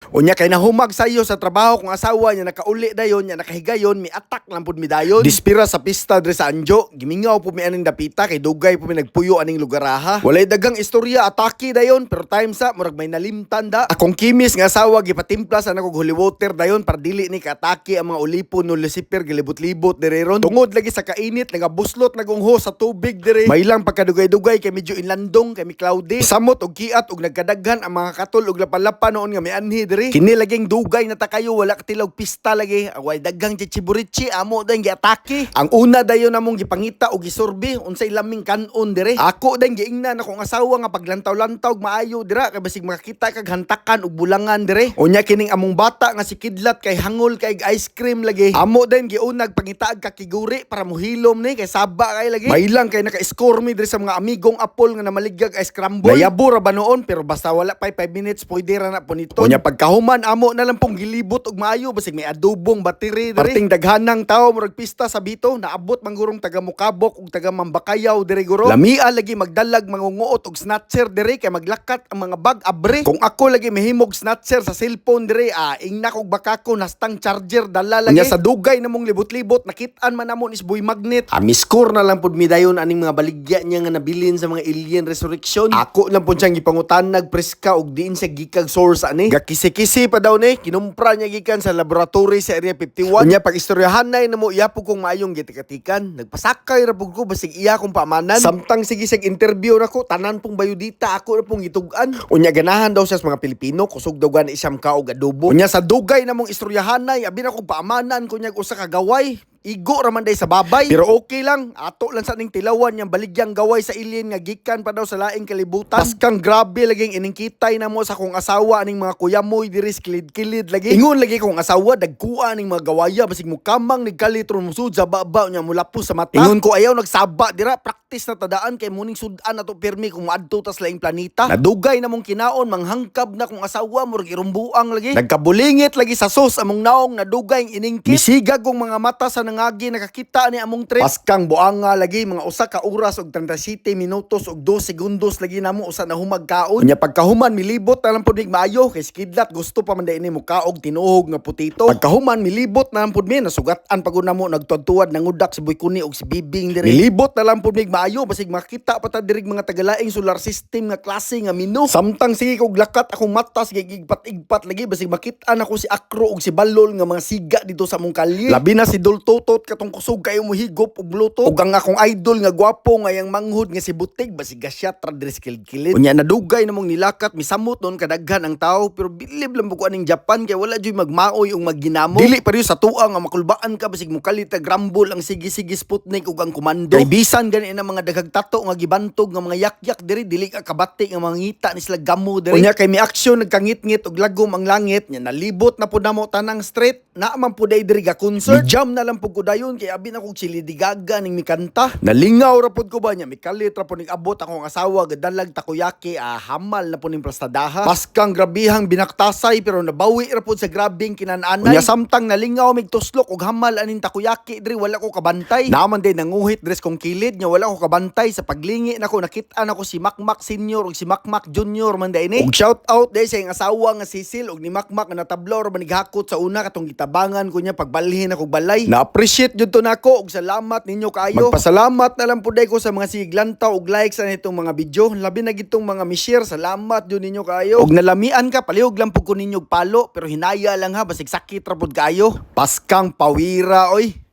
Unya kay nahumag sayo sa trabaho kung asawa niya nakauli dayon, niya nakahigayon, mi atak lang pud mi dayon. Dispira sa pista dre sa Anjo, gimingaw po mi aning dapita kay dugay po mi nagpuyo aning lugaraha. Walay dagang istorya atake dayon pero time sa murag may nalimtan da. Akong kimis nga asawa gipatimpla sa nako holy water dayon para dili ni kaatake ang mga ulipon no Lucifer gilibot-libot dire ron. Tungod lagi sa kainit nagabuslot nagungho sa tubig dire. May lang pagkadugay-dugay kay medyo inlandong kay mi cloudy. Samot og kiat og nagkadaghan ang mga katol og lapalapa noon nga may anhi dire. Kini laging dugay na ta kayo wala katilog pista lagi. Away daghang chichiburichi amo dayon giatake. Ang una dayon namong gipangita og gisurbi unsay laming kanon dire. Ako dayon giingnan akong asawa nga paglantaw-lantaw maayo dira kay basig makakita kag hantakan og bulangan dire. Unya kining among bata nga si Kidlat kay hangol kay ice cream lagi. Amo dayon giunag pangitaag ka kiguri para mohilom ni kay saba kay lagi. May lang kay naka-score mi dire sa mga amigong apol nga namaligyag ice scramble. Layabo ra ba noon pero basta wala pa 5 minutes pwede ra na po nito. Unya pagkahuman amo na lang pong gilibot og maayo basig may adobong battery dire. Parting daghanang tawo murag pista sa Bito naabot manggurong taga Mukabok ug taga Mambakayaw dire guro. Lamia lagi magdalag mangunguot og snatcher dire kay maglakat ang mga bag abre. Kung ako lagi mahimog snatcher sa cellphone dire ingna kog bakako nastang charger dala lagi. Unya sa dugay namong libot-libot nakit-an man namon is boy magnet. Miskor na lang pud mi dayon aning mga baligya niya nga nabilin sa mga alien resurrection. Ako lang pud siyang gipangutan nagpreska og diin sa gikag source ani. Gakisi-kisi pa daw ni kinumpra niya gikan sa laboratory sa Area 51. Unya pag istoryahan na namo iya po kong maayong gitikatikan. Nagpasakay ra pud ko basig iya kong paamanan. Samtang sige sig interview nako tanan pong bayudita ako ra pong gitug-an. Unya ganahan daw siya sa mga Pilipino kusog daw gani siyam ka og adobo. Unya sa dugay namong istoryahan na abi na kong paamanan kunya usa ka gaway. Igo raman day sa babay. Pero okay lang. Ato lang sa ning tilawan yang baligyang gaway sa alien nga gikan pa daw sa laing kalibutan. Paskang grabe laging iningkitay na mo sa kong asawa aning mga kuyamoy diri kilid-kilid lagi. Ingon lagi kong asawa dagkuan ning mga gawaya basig mo kamang nigkalitron musud sa baba nya mulapos sa mata. Ingon ko ayaw nagsaba dira practice na tadaan kay muning sudan nato pirmi kung maadto tas laing planeta. Nadugay na mong kinaon manghangkab na kong asawa murag irumbuang lagi. Nagkabulingit lagi sa sos among naong nadugay iningkit. Misigag kong mga mata sa ngagi nakakita ni among trip. Paskang buanga lagi mga usa ka oras og 37 minutos og 2 segundos lagi namo usa na humagkaon. Unya pagkahuman milibot na lang pud mig maayo kay Kidlat gusto pa man day ni mo kaog tinuhog nga putito. Pagkahuman milibot na lang pud mi nasugatan pagud namo nagtuad-tuad nangudak si Boy Kuni og si Bibing dire. Milibot na lang pud mig maayo basig makita pa ta dirig mga tagalaing solar system nga klase nga menu. Samtang sige kog lakat akong mata sige igpat-igpat lagi basig makita ako si Akro og si Balol nga mga siga dito sa among kalye. Labi na si Dulto katong kusog kayo mohigop og bluto ug ang akong idol nga gwapo nga yang manghud nga si Butig basig gasyat ra diri kilid-kilid. Unya nadugay namong nilakat misamot noon kadaghan ang tawo pero bilib lang buko aning Japan kay wala joy magmaoy ug magginamo. Dili pa sa tuang nga makulbaan ka basig mo kalita grambol ang sige-sige Sputnik ug ang komando. Kay bisan gani na mga daghang tato nga gibantog nga mga yak-yak dili ka kabati nga mga ngita ni sila gamo diri. Unya kay mi aksyon nagkangit-ngit og lagom ang langit nya nalibot na pud namo tanang street na man pud diri ga concert. Jam na lang pud ko dayon kay abi na kog chilidigaga ning mikanta. Nalingaw ra pud ko ba nya mikalit ra pud ning abot akong asawa gadalag takoyaki hamal na pud ning plastadaha. Paskang grabihang binaktasay pero nabawi ra pud sa grabing kinananay. Unya samtang nalingaw mig tuslok og hamal aning takoyaki diri wala ko kabantay. Naman din nanguhit dress kong kilid nya wala ko kabantay sa paglingi nako nakit-an ako si Makmak Senior ug si Makmak Junior man day ni. Ug shout out day sa iyang asawa nga Cecil ug ni Makmak nga natablaw ra manighakot sa una katong gitabangan ko niya pagbalhin ako balay. Na-appreciate jud to nako og salamat ninyo kayo. Magpasalamat na lang pud ko sa mga siglantaw og likes sa nitong mga video. Labi na gitong mga mi-share. Salamat jud ninyo kayo. Og nalamian ka palihog lang pud ko ninyo palo pero hinaya lang ha basig sakit ra pud kayo. Paskang pawira oy.